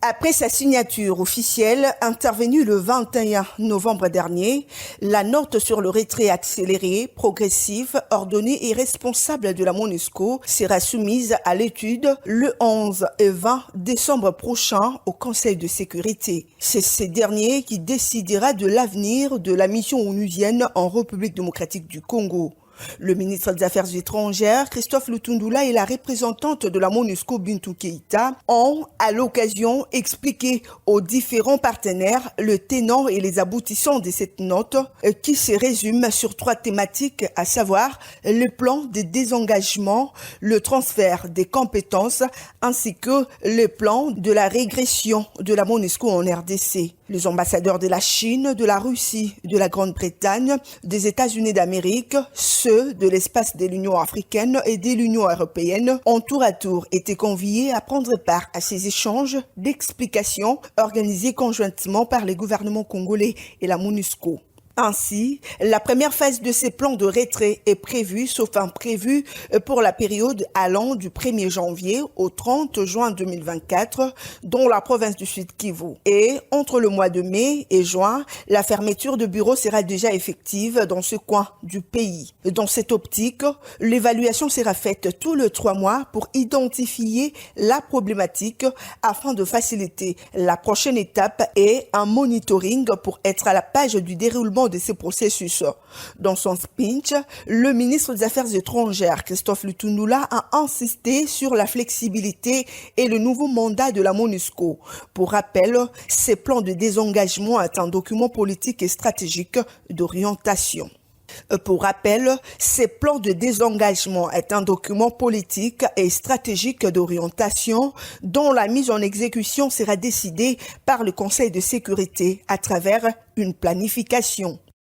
Après sa signature officielle intervenue le 21 novembre dernier, la note sur le retrait accéléré, progressif, ordonné et responsable de la MONUSCO sera soumise à l'étude le 11 et 20 décembre prochain au Conseil de sécurité. C'est ce dernier qui décidera de l'avenir de la mission onusienne en République démocratique du Congo. Le ministre des Affaires étrangères, Christophe Lutundula, et la représentante de la MONUSCO, Bintou Keïta, ont à l'occasion expliqué aux différents partenaires le tenant et les aboutissants de cette note qui se résume sur 3 thématiques, à savoir le plan de désengagement, le transfert des compétences ainsi que le plan de la régression de la MONUSCO en RDC. Les ambassadeurs de la Chine, de la Russie, de la Grande-Bretagne, des États-Unis d'Amérique, ceux de l'espace de l'Union africaine et de l'Union européenne ont tour à tour été conviés à prendre part à ces échanges d'explications organisés conjointement par les gouvernements congolais et la MONUSCO. Ainsi, la première phase de ces plans de retrait est prévue, sauf imprévu, pour la période allant du 1er janvier au 30 juin 2024, dont la province du Sud Kivu. Et entre le mois de mai et juin, la fermeture de bureaux sera déjà effective dans ce coin du pays. Dans cette optique, l'évaluation sera faite tous les 3 mois pour identifier la problématique afin de faciliter la prochaine étape et un monitoring pour être à la page du déroulement de ces processus. Dans son speech, le ministre des Affaires étrangères, Christophe Lutundula, a insisté sur la flexibilité et le nouveau mandat de la MONUSCO. Pour rappel, ces plans de désengagement est un document politique et stratégique d'orientation. Pour rappel, ces plans de désengagement est un document politique et stratégique d'orientation dont la mise en exécution sera décidée par le Conseil de sécurité à travers une planification.